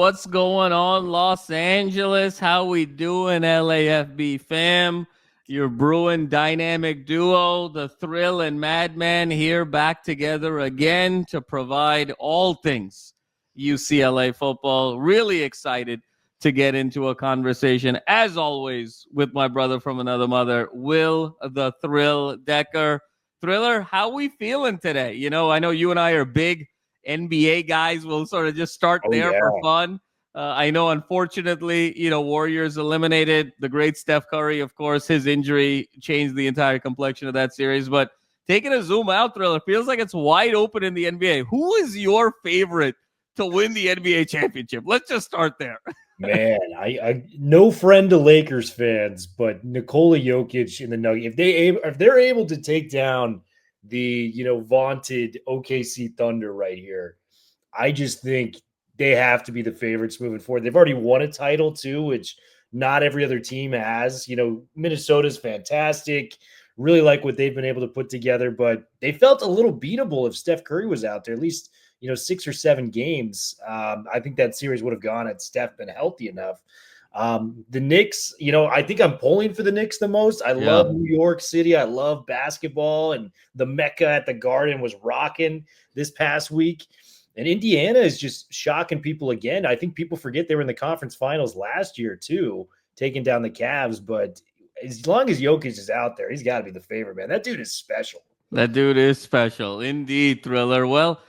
What's going on, Los Angeles? How we doing, LAFB fam? Your Bruin dynamic duo, the Thrill and Madman, here back together again to provide all things UCLA football. Really excited to get into a conversation, as always, with my brother from another mother, Will the Thrill Decker. Thriller, how we feeling today? You know, I know you and I are big NBA guys. We'll sort of just start there for fun. I know, unfortunately, Warriors eliminated the great Steph Curry. Of course, his injury changed the entire complexion of that series. But taking a zoom out, Thriller, feels like it's wide open in the NBA. Who is your favorite to win the NBA championship? Let's just start there. Man, I no friend to Lakers fans, but Nikola Jokic in the Nuggets. If they're able to take down the vaunted OKC Thunder right here, I just think they have to be the favorites moving forward. They've already won a title too, which not every other team has. Minnesota's fantastic. Really like what they've been able to put together, but they felt a little beatable if Steph Curry was out there. At least 6 or 7 games. I think that series would have gone had Steph been healthy enough. The Knicks, I think I'm pulling for the Knicks the most. I love New York City. I love basketball, and the Mecca at the Garden was rocking this past week. And Indiana is just shocking people again. I think people forget they were in the conference finals last year too, taking down the Cavs. But as long as Jokic is out there, he's got to be the favorite, man. That dude is special. That dude is special. Indeed, Thriller. Well,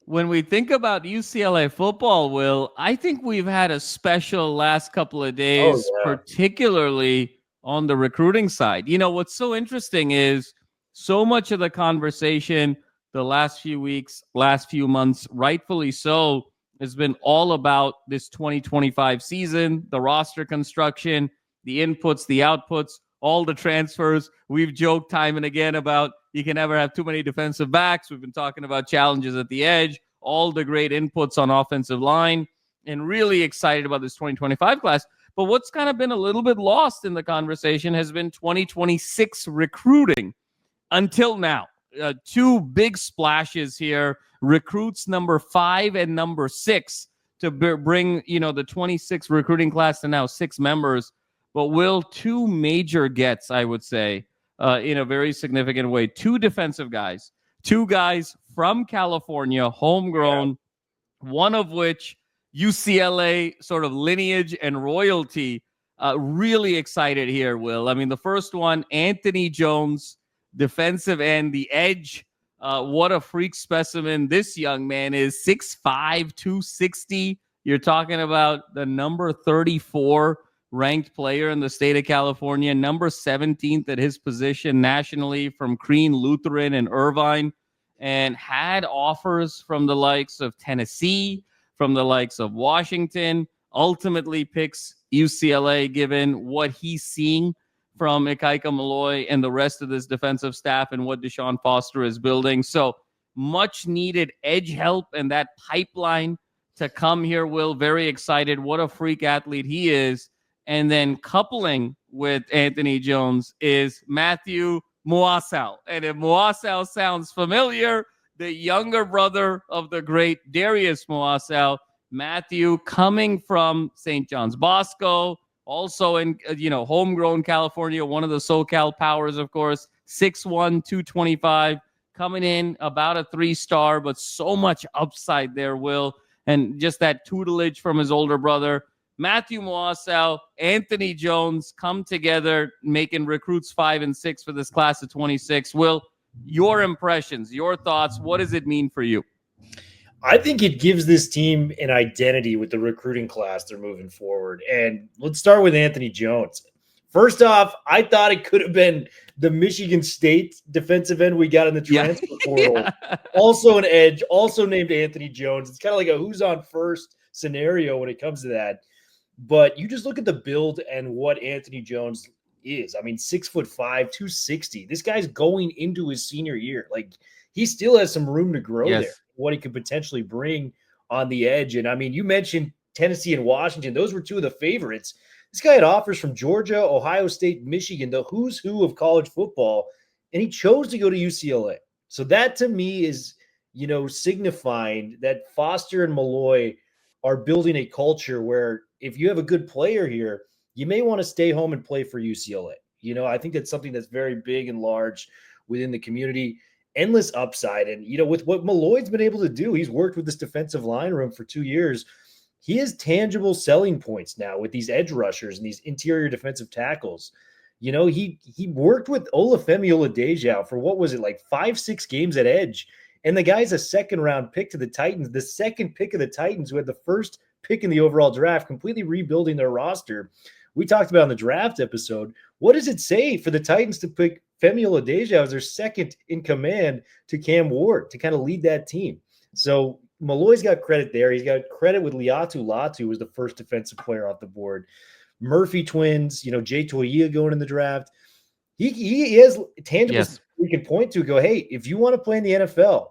when we think about UCLA football, Will, I think we've had a special last couple of days, particularly on the recruiting side. What's so interesting is so much of the conversation the last few weeks, last few months, rightfully so, has been all about this 2025 season, the roster construction, the inputs, the outputs, all the transfers. We've joked time and again about you can never have too many defensive backs. We've been talking about challenges at the edge, all the great inputs on offensive line, and really excited about this 2025 class. But what's kind of been a little bit lost in the conversation has been 2026 recruiting until now. 2 big splashes here, recruits number 5 and number 6 to bring, the 26 recruiting class to now 6 members. But Will, 2 major gets, I would say, in a very significant way. 2 defensive guys, 2 guys from California, homegrown, one of which UCLA sort of lineage and royalty. Really excited here, Will. I mean, the first one, Anthony Jones, defensive end, the edge. What a freak specimen this young man is. 6'5", 260. You're talking about the number 34 ranked player in the state of California, number 17th at his position nationally from Crean Lutheran and Irvine, and had offers from the likes of Tennessee, from the likes of Washington, ultimately picks UCLA given what he's seeing from Ikaika Malloy and the rest of this defensive staff and what Deshaun Foster is building. So much needed edge help and that pipeline to come here, Will. Very excited. What a freak athlete he is. And then coupling with Anthony Jones is Matthew Moasau. And if Moasau sounds familiar, the younger brother of the great Darius Moasau, Matthew, coming from St. John's Bosco, also in, homegrown California, one of the SoCal powers, of course, 6'1", 225, coming in about a 3-star, but so much upside there, Will. And just that tutelage from his older brother. Matthew Moasau, Anthony Jones come together, making recruits 5 and 6 for this class of 26. Will, your impressions, your thoughts, what does it mean for you? I think it gives this team an identity with the recruiting class they're moving forward. And let's start with Anthony Jones. First off, I thought it could have been the Michigan State defensive end we got in the transfer portal. Also an edge, also named Anthony Jones. It's kind of like a who's on first scenario when it comes to that. But you just look at the build and what Anthony Jones is. I mean, 6'5", 260. This guy's going into his senior year. Like, he still has some room to grow there. What he could potentially bring on the edge. And I mean, you mentioned Tennessee and Washington. Those were 2 of the favorites. This guy had offers from Georgia, Ohio State, Michigan, the who's who of college football, and he chose to go to UCLA. So that to me is, signifying that Foster and Malloy are building a culture where if you have a good player here, you may want to stay home and play for UCLA. I think that's something that's very big and large within the community. Endless upside. And, with what Malloy's been able to do, he's worked with this defensive line room for 2 years. He has tangible selling points now with these edge rushers and these interior defensive tackles. He worked with Oluwafemi Oladejo for what was it, like 5-6 games at edge. And the guy's a second-round pick to the Titans, the second pick of the Titans, who had the first pick in the overall draft, completely rebuilding their roster. We talked about in the draft episode. What does it say for the Titans to pick Femi Oladejo as their second in command to Cam Ward to kind of lead that team? So Malloy's got credit there. He's got credit with Liatu-Latu, who was the first defensive player off the board. Murphy twins, Jay Toia going in the draft. He has tangibles we can point to, go, hey, if you want to play in the NFL,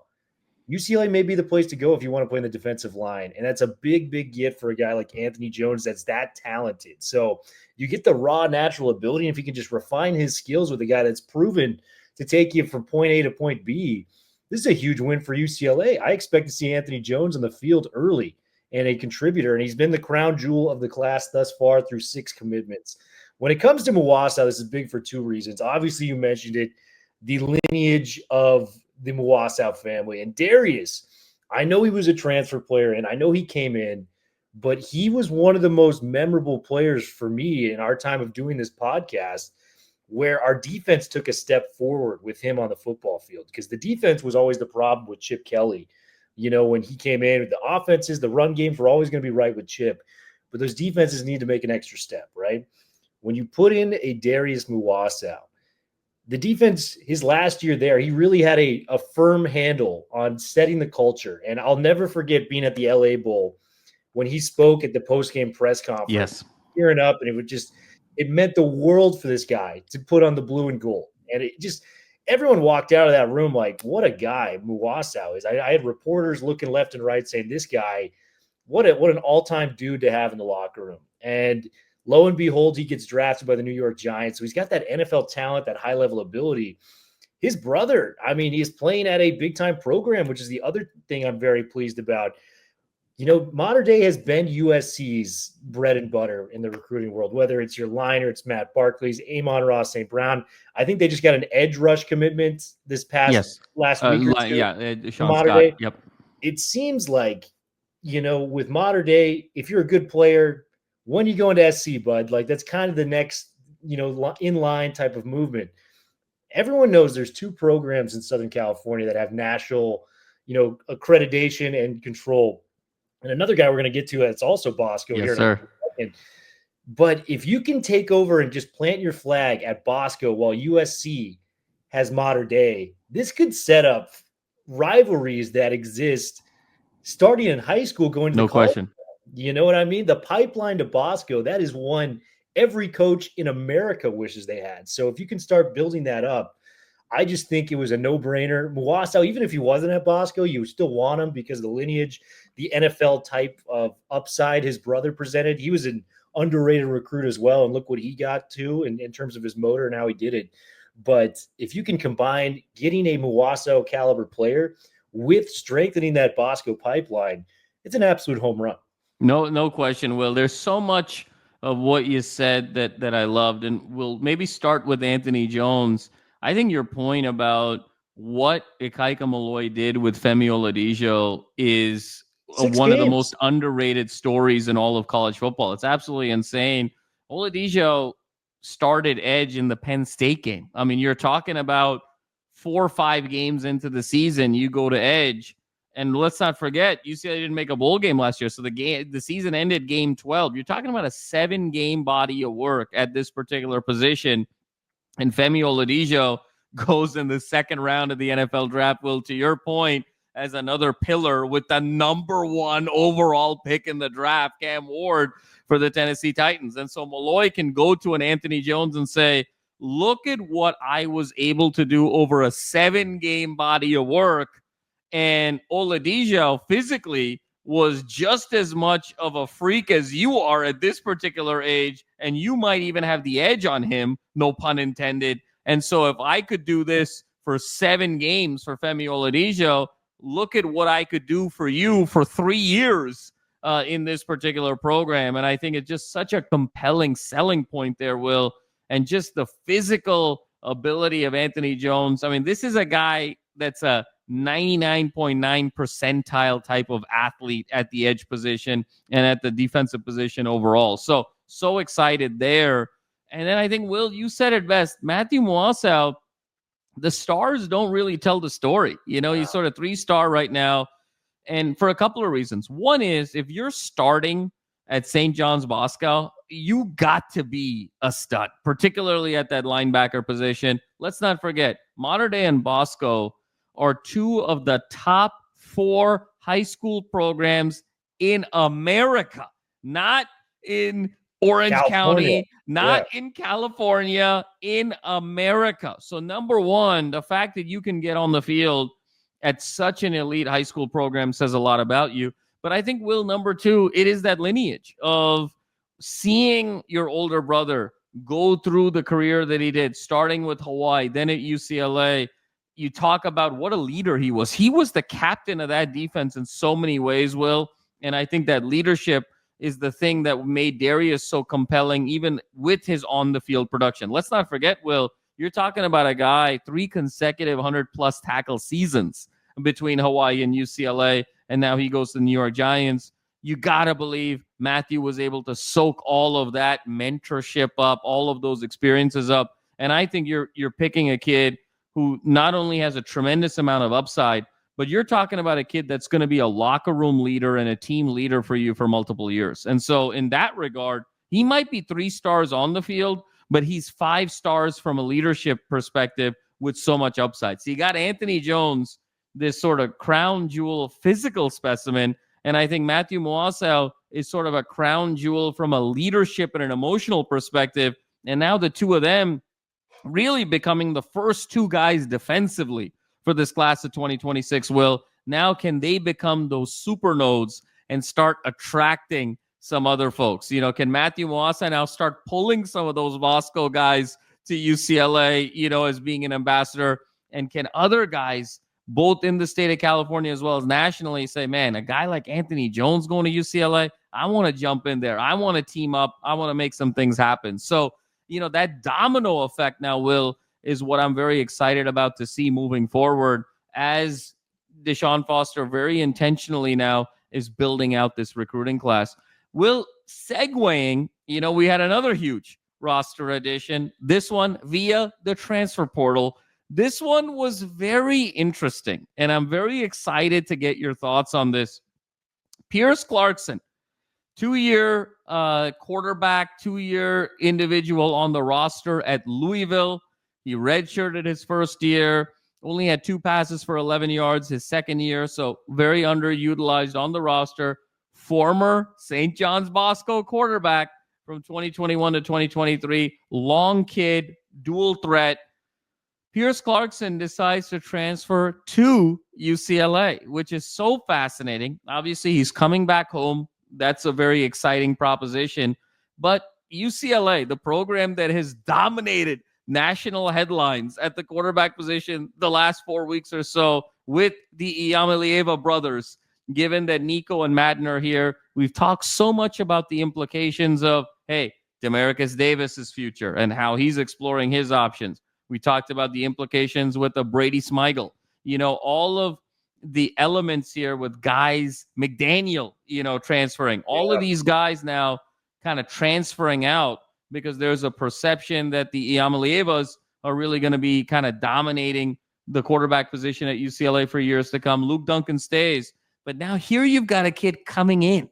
UCLA may be the place to go if you want to play in the defensive line. And that's a big, big gift for a guy like Anthony Jones that's that talented. So you get the raw natural ability. And if you can just refine his skills with a guy that's proven to take you from point A to point B, this is a huge win for UCLA. I expect to see Anthony Jones on the field early and a contributor. And he's been the crown jewel of the class thus far through 6 commitments. When it comes to Muwasa, this is big for 2 reasons. Obviously, you mentioned it, the lineage of the Muwasa family. And Darius, I know he was a transfer player, and I know he came in, but he was one of the most memorable players for me in our time of doing this podcast, where our defense took a step forward with him on the football field, because the defense was always the problem with Chip Kelly. When he came in, the offenses, the run games were always going to be right with Chip, but those defenses need to make an extra step, right? When you put in a Darius Muwasa, the defense, his last year there, he really had a firm handle on setting the culture. And I'll never forget being at the LA Bowl when he spoke at the post-game press conference, tearing up, and it meant the world for this guy to put on the blue and gold. And everyone walked out of that room like, what a guy Muwasa is. I had reporters looking left and right saying, this guy, what an all-time dude to have in the locker room. And lo and behold, he gets drafted by the New York Giants. So he's got that NFL talent, that high-level ability. His brother, he's playing at a big-time program, which is the other thing I'm very pleased about. Mater Dei has been USC's bread and butter in the recruiting world, whether it's your liner, it's Matt Barkley's, Amon-Ra St. Brown. I think they just got an edge rush commitment this last week or two. Sean Mater Scott. Dei. Yep. It seems like, with Mater Dei, if you're a good player, when you go into SC, bud, like that's kind of the next, in-line type of movement. Everyone knows there's 2 programs in Southern California that have national, accreditation and control. And another guy we're going to get to that's also Bosco here. Sir. But if you can take over and just plant your flag at Bosco while USC has Mater Dei, this could set up rivalries that exist starting in high school going to no the college. Question. You know what I mean? The pipeline to Bosco, that is one every coach in America wishes they had. So if you can start building that up, I just think it was a no-brainer. Muwasa, even if he wasn't at Bosco, you still want him because of the lineage, the NFL type of upside his brother presented. He was an underrated recruit as well, and look what he got to in terms of his motor and how he did it. But if you can combine getting a Muwasa caliber player with strengthening that Bosco pipeline, it's an absolute home run. No question, Will. There's so much of what you said that I loved, and we'll maybe start with Anthony Jones. I think your point about what Ikaika Malloy did with Femi Oladejo is one of the most underrated stories in all of college football. It's absolutely insane. Oladejo started edge in the Penn State game. You're talking about 4 or 5 games into the season, you go to edge. And let's not forget, UCLA didn't make a bowl game last year, so the season ended game 12. You're talking about a 7-game body of work at this particular position. And Femi Oladejo goes in the second round of the NFL draft. Will, to your point, as another pillar with the number 1 overall pick in the draft, Cam Ward, for the Tennessee Titans. And so Malloy can go to an Anthony Jones and say, look at what I was able to do over a 7-game body of work. And Oladejo physically was just as much of a freak as you are at this particular age, and you might even have the edge on him, no pun intended. And so if I could do this for 7 games for Femi Oladejo, look at what I could do for you for 3 years in this particular program. And I think it's just such a compelling selling point there, Will, and just the physical ability of Anthony Jones. I mean, this is a guy that's a 99.9 percentile type of athlete at the edge position and at the defensive position overall. So excited there. And then I think, Will, you said it best. Matthew Mokiao, the stars don't really tell the story. He's sort of 3-star right now. And for a couple of reasons. One is, if you're starting at St. John's Bosco, you got to be a stud, particularly at that linebacker position. Let's not forget, Mater Dei and Bosco are 2 of the top 4 high school programs in America, not in Orange County, not in California, in America. So number one, the fact that you can get on the field at such an elite high school program says a lot about you. But I think, Will, number two, it is that lineage of seeing your older brother go through the career that he did, starting with Hawaii, then at UCLA. You talk about what a leader he was. He was the captain of that defense in so many ways, Will. And I think that leadership is the thing that made Darius so compelling, even with his on-the-field production. Let's not forget, Will, you're talking about a guy, 3 consecutive 100-plus tackle seasons between Hawaii and UCLA, and now he goes to the New York Giants. You got to believe Matthew was able to soak all of that mentorship up, all of those experiences up. And I think you're picking a kid who not only has a tremendous amount of upside, but you're talking about a kid that's going to be a locker room leader and a team leader for you for multiple years. And so in that regard, he might be 3 stars on the field, but he's 5 stars from a leadership perspective with so much upside. So you got Anthony Jones, this sort of crown jewel physical specimen, and I think Matthew Mokiao is sort of a crown jewel from a leadership and an emotional perspective. And now the 2 of them really becoming the first 2 guys defensively for this class of 2026, Will. Now can they become those super nodes and start attracting some other folks? Can Matthew Mokiao now start pulling some of those Bosco guys to UCLA, as being an ambassador? And can other guys, both in the state of California as well as nationally, say, man, a guy like Anthony Jones going to UCLA, I want to jump in there. I want to team up. I want to make some things happen. So, that domino effect now, Will, is what I'm very excited about to see moving forward as Deshaun Foster very intentionally now is building out this recruiting class. Will, segueing, we had another huge roster addition, this one via the transfer portal. This one was very interesting, and I'm very excited to get your thoughts on this. Pierce Clarkson, 2-year quarterback, 2-year individual on the roster at Louisville. He redshirted his first year, only had 2 passes for 11 yards his second year, so very underutilized on the roster. Former St. John's Bosco quarterback from 2021 to 2023, long kid, dual threat. Pierce Clarkson decides to transfer to UCLA, which is so fascinating. Obviously, he's coming back home. That's a very exciting proposition. But UCLA, the program that has dominated national headlines at the quarterback position the last 4 weeks or so with the Iamaleava brothers, given that Nico and Madden are here, we've talked so much about the implications of, hey, Demarcus Davis's future and how he's exploring his options. We talked about the implications with the Brady Smigel, all of the elements here with guys, McDaniel, transferring, all of these guys now kind of transferring out because there's a perception that the Iamaleavas are really going to be kind of dominating the quarterback position at UCLA for years to come. Luke Duncan stays, but now here you've got a kid coming in.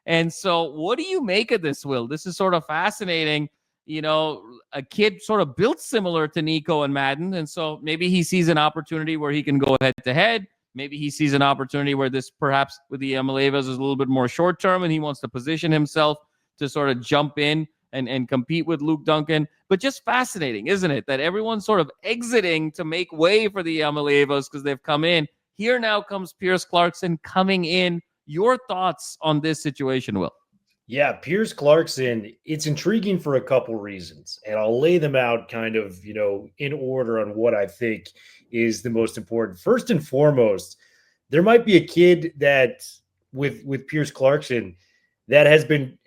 And so what do you make of this, Will? This is sort of fascinating. A kid sort of built similar to Nico and Madden. And so maybe he sees an opportunity where he can go head to head. Maybe he sees an opportunity where this perhaps with the Iamaleavas is a little bit more short term and he wants to position himself to sort of jump in and compete with Luke Duncan. But just fascinating, isn't it? That everyone's sort of exiting to make way for the Iamaleavas because they've come in. Here now comes Pierce Clarkson coming in. Your thoughts on this situation, Will? Yeah, Pierce Clarkson, it's intriguing for a couple reasons, and I'll lay them out kind of, in order on what I think is the most important. First and foremost, there might be a kid that with Pierce Clarkson that has been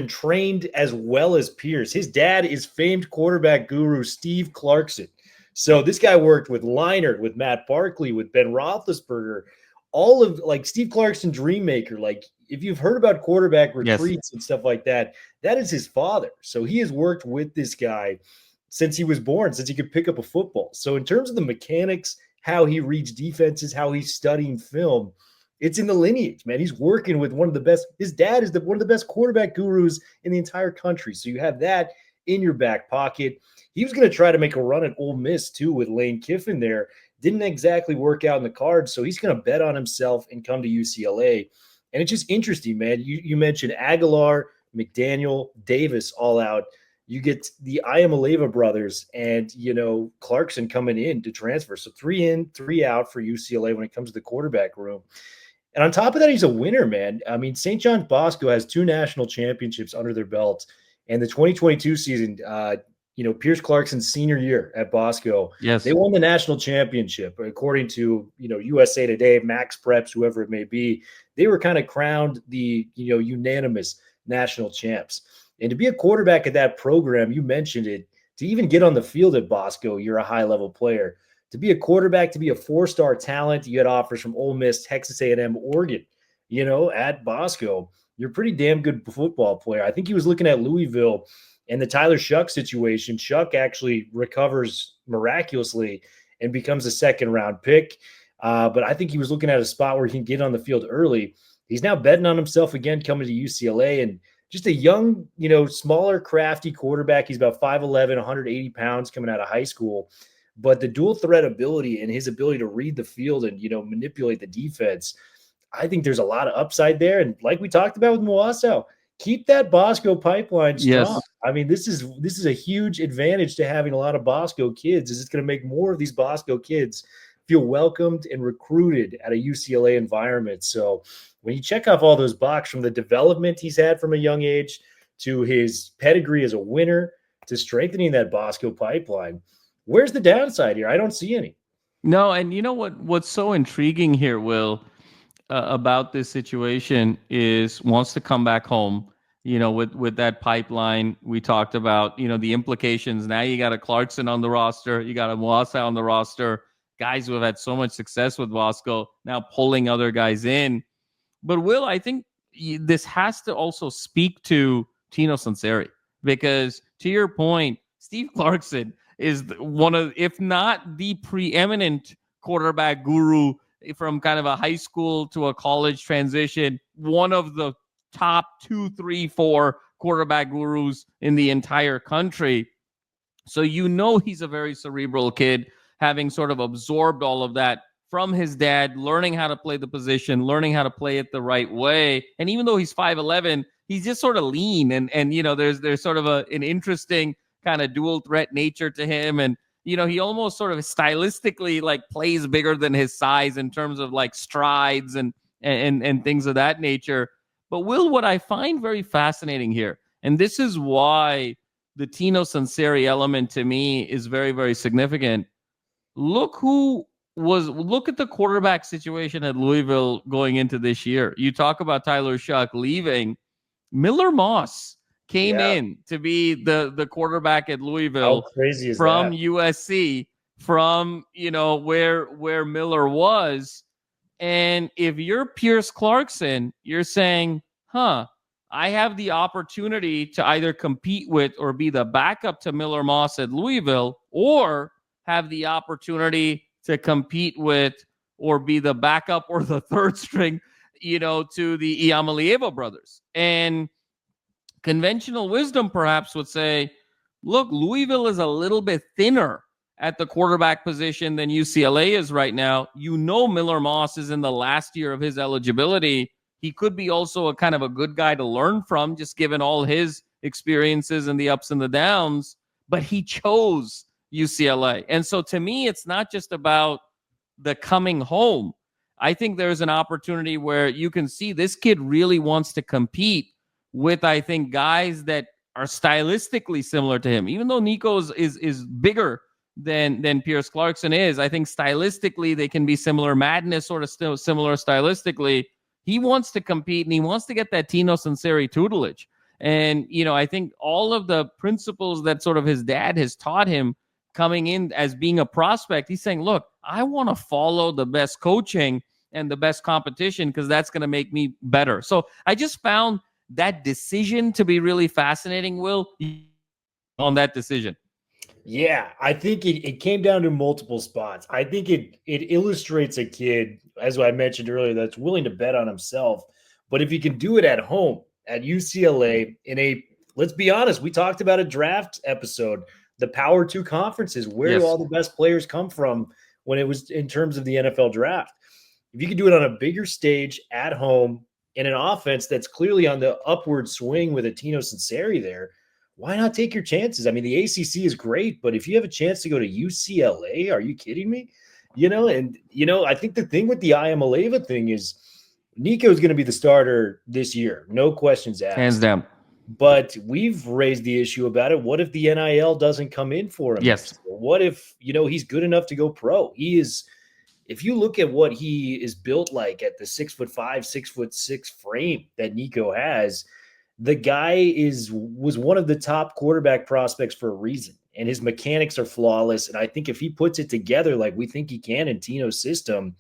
trained as well as Pierce. His dad is famed quarterback guru Steve Clarkson. So this guy worked with Leinart, with Matt Barkley, with Ben Roethlisberger, all of like Steve Clarkson, Dreammaker. Like if you've heard about quarterback retreats and stuff like that, that is his father. So he has worked with this guy since he was born, since he could pick up a football. So in terms of the mechanics, how he reads defenses, how he's studying film, it's in the lineage, man. He's working with one of the best. His dad is one of the best quarterback gurus in the entire country. So you have that in your back pocket. He was going to try to make a run at Ole Miss too with Lane Kiffin there. Didn't exactly work out in the cards. So he's going to bet on himself and come to UCLA. And it's just interesting, man. You mentioned Aguilar, McDaniel, Davis all out. You get the Atimalala brothers and, Clarkson coming in to transfer. So 3 in, 3 out for UCLA when it comes to the quarterback room. And on top of that, he's a winner, man. I mean, St. John's Bosco has 2 national championships under their belt. And the 2022 season, Pierce Clarkson's senior year at Bosco, they won the national championship. According to, USA Today, Max Preps, whoever it may be, they were kind of crowned the, unanimous national champs. And to be a quarterback at that program, you mentioned it, to even get on the field at Bosco, you're a high-level player. To be a quarterback, to be a 4-star talent, you had offers from Ole Miss, Texas A&M, Oregon, at Bosco. You're a pretty damn good football player. I think he was looking at Louisville and the Tyler Shuck situation. Shuck actually recovers miraculously and becomes a second-round pick. But I think he was looking at a spot where he can get on the field early. He's now betting on himself again coming to UCLA, and just a young, smaller, crafty quarterback. He's about 5'11", 180 pounds coming out of high school. But the dual threat ability and his ability to read the field and, manipulate the defense, I think there's a lot of upside there. And like we talked about with Mokiao, keep that Bosco pipeline strong. Yes. I mean, this is a huge advantage to having a lot of Bosco kids, is it's going to make more of these Bosco kids feel welcomed and recruited at a UCLA environment. So when you check off all those boxes, from the development he's had from a young age to his pedigree as a winner to strengthening that Bosco pipeline, where's the downside here? I don't see any. No, and you know what's so intriguing here, Will, about this situation is wants to come back home, with that pipeline we talked about, the implications. Now you got a Clarkson on the roster, you got a Mokiao on the roster, guys who have had so much success with Bosco, now pulling other guys in. But Will, I think this has to also speak to Tino Sunseri, because to your point, Steve Clarkson is one of, if not the preeminent quarterback guru from kind of a high school to a college transition, one of the top 2, 3, 4 quarterback gurus in the entire country. So he's a very cerebral kid, having sort of absorbed all of that from his dad, learning how to play the position, learning how to play it the right way. And even though he's 5'11", he's just sort of lean, and there's sort of an interesting kind of dual threat nature to him. And, he almost sort of stylistically like plays bigger than his size in terms of like strides and things of that nature. But Will, what I find very fascinating here, and this is why the Tino Sunseri element to me is very, very significant. Look at the quarterback situation at Louisville going into this year. You talk about Tyler Shuck leaving. Miller Moss came in to be the quarterback at Louisville. How crazy is from that? USC, from where Miller was. And if you're Pierce Clarkson, you're saying, I have the opportunity to either compete with or be the backup to Miller Moss at Louisville, or have the opportunity to compete with or be the backup or the third string, to the Atimalala brothers. And conventional wisdom perhaps would say, look, Louisville is a little bit thinner at the quarterback position than UCLA is right now. Miller Moss is in the last year of his eligibility. He could be also a kind of a good guy to learn from, just given all his experiences and the ups and the downs. But he chose UCLA. And so to me, it's not just about the coming home. I think there's an opportunity where you can see this kid really wants to compete with, I think, guys that are stylistically similar to him. Even though Nico is bigger than Pierce Clarkson is. I think stylistically they can be similar. Madden is sort of still similar stylistically. He wants to compete and he wants to get that Tino Sunseri tutelage. And, I think all of the principles that sort of his dad has taught him coming in as being a prospect, he's saying, look, I want to follow the best coaching and the best competition because that's going to make me better. So I just found that decision to be really fascinating, Will, on that decision. Yeah, I think it came down to multiple spots. I think it illustrates a kid, as I mentioned earlier, that's willing to bet on himself. But if he can do it at home, at UCLA, let's be honest, we talked about a draft episode, the Power 2 conferences, where do all the best players come from when it was in terms of the NFL draft? If you can do it on a bigger stage at home in an offense that's clearly on the upward swing with a Tino Sunseri there, why not take your chances? I mean, the ACC is great, but if you have a chance to go to UCLA, are you kidding me? I think the thing with the Iamaleava thing is Nico is going to be the starter this year. No questions asked. Hands down. But we've raised the issue about it. What if the NIL doesn't come in for him? Yes. What if, he's good enough to go pro? He is, if you look at what he is built like at the 6'5", 6'6" frame that Nico has, the guy was one of the top quarterback prospects for a reason, and his mechanics are flawless. And I think if he puts it together like we think he can in Tino's system,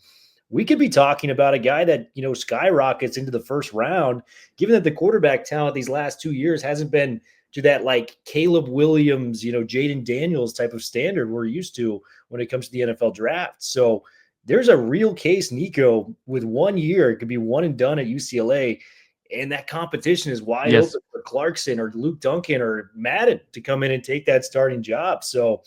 we could be talking about a guy that, skyrockets into the first round, given that the quarterback talent these last 2 years hasn't been to that like Caleb Williams, Jaden Daniels type of standard we're used to when it comes to the NFL draft. So there's a real case, Nico, with 1 year, it could be one and done at UCLA. And that competition is wide open for Clarkson or Luke Duncan or Madden to come in and take that starting job. So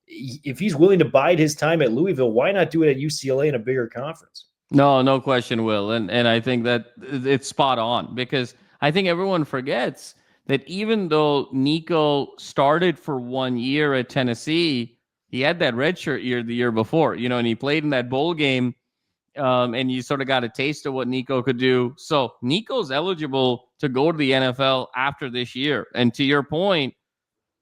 if he's willing to bide his time at Louisville, why not do it at UCLA in a bigger conference? No question, Will. And I think that it's spot on, because I think everyone forgets that even though Nico started for 1 year at Tennessee, he had that redshirt year the year before, and he played in that bowl game. And you sort of got a taste of what Nico could do. So Nico's eligible to go to the NFL after this year. And to your point,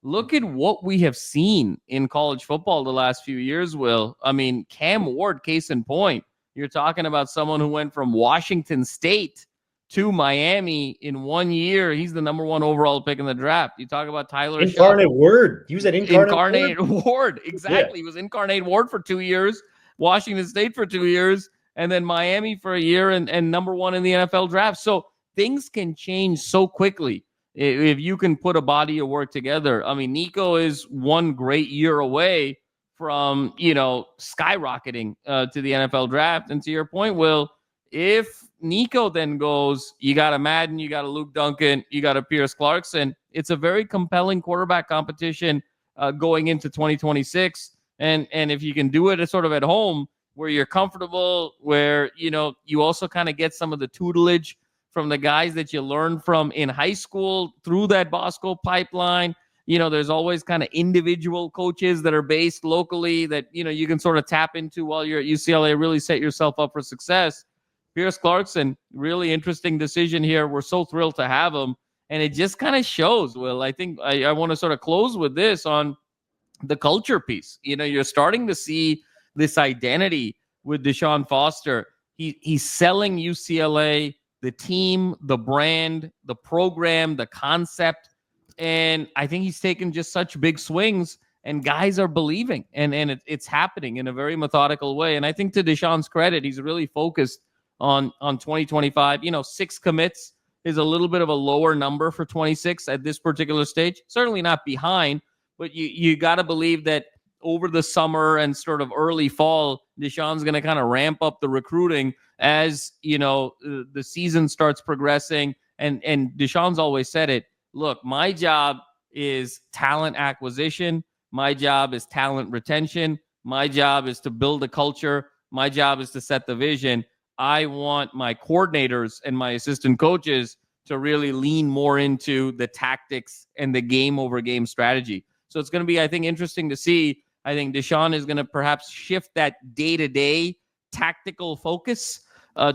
look at what we have seen in college football the last few years, Will. I mean, Cam Ward, case in point. You're talking about someone who went from Washington State to Miami in 1 year. He's the number 1 overall pick in the draft. You talk about Tyler Incarnate Word. He was at Incarnate Ward. Exactly. Yeah. He was Incarnate Ward for 2 years, Washington State for 2 years, and then Miami for a year and number 1 in the NFL draft. So things can change so quickly if you can put a body of work together. I mean, Nico is 1 great year away from, skyrocketing to the NFL draft. And to your point, Will, if Nico then goes, you got a Madden, you got a Luke Duncan, you got a Pierce Clarkson, it's a very compelling quarterback competition going into 2026. And if you can do it sort of at home, where you're comfortable, where, you also kind of get some of the tutelage from the guys that you learned from in high school through that Bosco pipeline. There's always kind of individual coaches that are based locally that, you can sort of tap into while you're at UCLA, really set yourself up for success. Pierce Clarkson, really interesting decision here. We're so thrilled to have him. And it just kind of shows, Will. I think I want to sort of close with this on the culture piece. You're starting to see this identity with Deshaun Foster. He's selling UCLA, the team, the brand, the program, the concept. And I think he's taken just such big swings, and guys are believing. And it's happening in a very methodical way. And I think to Deshaun's credit, he's really focused on 2025. 6 commits is a little bit of a lower number for 26 at this particular stage. Certainly not behind, but you got to believe that over the summer and sort of early fall, Deshaun's going to kind of ramp up the recruiting as, the season starts progressing. And Deshaun's always said it. Look, my job is talent acquisition. My job is talent retention. My job is to build a culture. My job is to set the vision. I want my coordinators and my assistant coaches to really lean more into the tactics and the game over game strategy. So it's going to be, I think, interesting to see. I think Deshaun is going to perhaps shift that day-to-day tactical focus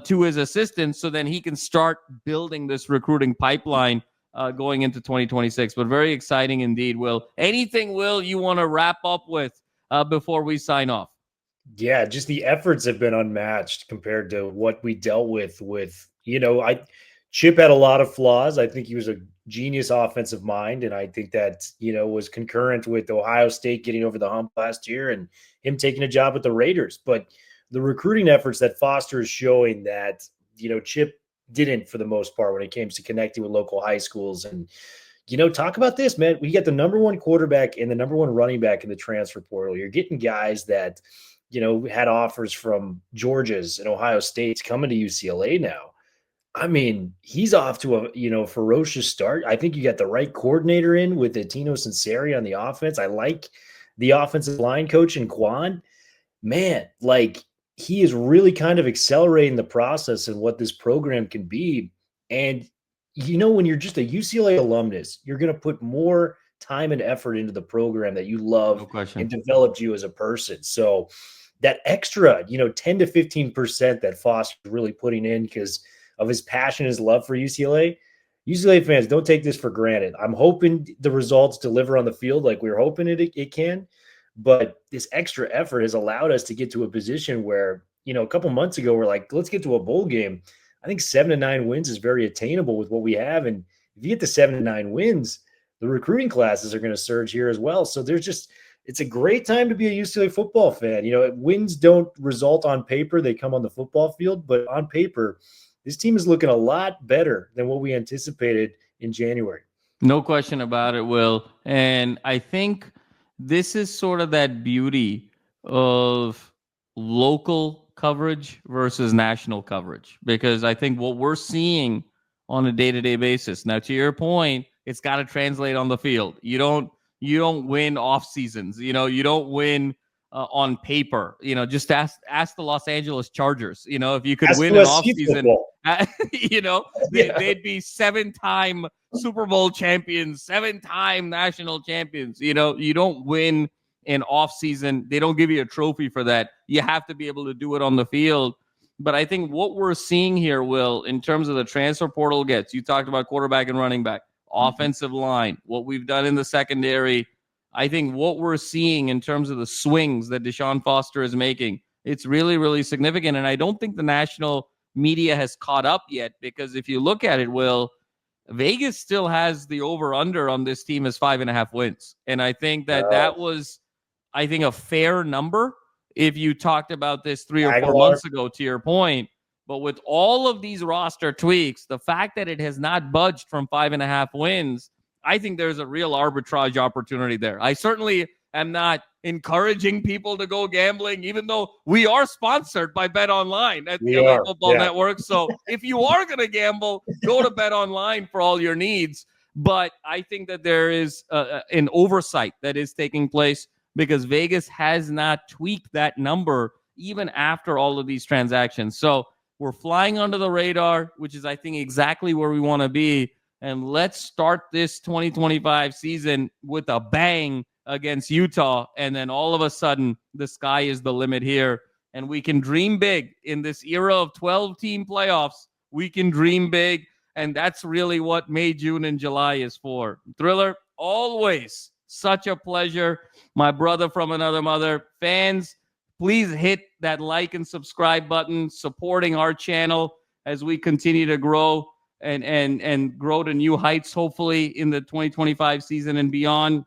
to his assistants, so then he can start building this recruiting pipeline going into 2026. But very exciting indeed, Will. Anything, Will, you want to wrap up with before we sign off. Yeah, just the efforts have been unmatched compared to what we dealt with. Chip had a lot of flaws. I think he was a genius offensive mind, and I think that, was concurrent with Ohio State getting over the hump last year and him taking a job with the Raiders. But the recruiting efforts that Foster is showing that, Chip didn't for the most part when it came to connecting with local high schools. And, talk about this, man. We get the number one quarterback and the number one running back in the transfer portal. You're getting guys that, had offers from Georgia's and Ohio State's coming to UCLA now. I mean, he's off to a, ferocious start. I think you got the right coordinator in with Tino Sinceri on the offense. I like the offensive line coach in Quan. Man, he is really kind of accelerating the process and what this program can be. And, when you're just a UCLA alumnus, you're going to put more time and effort into the program that you love and developed you as a person. So that extra, 10 to 15% that Foster's really putting in because of his passion, his love for UCLA. UCLA fans, don't take this for granted. I'm hoping the results deliver on the field like we're hoping it can. But this extra effort has allowed us to get to a position where, a couple months ago, we're like, let's get to a bowl game. I think 7 to 9 wins is very attainable with what we have. And if you get to 7 to 9 wins, the recruiting classes are going to surge here as well. So it's a great time to be a UCLA football fan. Wins don't result on paper. They come on the football field. But on paper, this team is looking a lot better than what we anticipated in January. No question about it, Will. And I think this is sort of that beauty of local coverage versus national coverage, because I think what we're seeing on a day-to-day basis. Now, to your point, it's got to translate on the field. You don't win off seasons. You don't win on paper. Just ask the Los Angeles Chargers. If you could win an off season, they'd be 7-time Super Bowl champions, 7-time national champions. You don't win in off season. They don't give you a trophy for that. You have to be able to do it on the field. But I think what we're seeing here, Will, in terms of the transfer portal gets, you talked about quarterback and running back, offensive line, what we've done in the secondary. I think what we're seeing in terms of the swings that Deshaun Foster is making, it's really, really significant. And I don't think the national media has caught up yet, because if you look at it, Will, Vegas still has the over-under on this team as 5.5 wins. And I think that was, a fair number if you talked about this 3 or 4 months ago, to your point. But with all of these roster tweaks, the fact that it has not budged from 5.5 wins, I think there's a real arbitrage opportunity there. I certainly am not encouraging people to go gambling, even though we are sponsored by Bet Online at the LA Football Network. So if you are going to gamble, go to Bet Online for all your needs. But I think that there is an oversight that is taking place, because Vegas has not tweaked that number even after all of these transactions. So we're flying under the radar, which is, I think, exactly where we want to be. And let's start this 2025 season with a bang against Utah. And then all of a sudden, the sky is the limit here. And we can dream big in this era of 12-team playoffs. We can dream big. And that's really what May, June, and July is for. Thriller, always such a pleasure. My brother from another mother. Fans, please hit that like and subscribe button, supporting our channel as we continue to grow and grow to new heights, hopefully, in the 2025 season and beyond.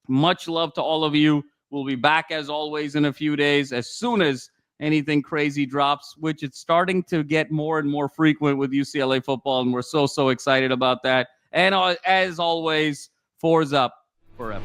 Much love to all of you. We'll be back, as always, in a few days, as soon as anything crazy drops, which it's starting to get more and more frequent with UCLA football, and we're so excited about that. And as always, 4's up forever.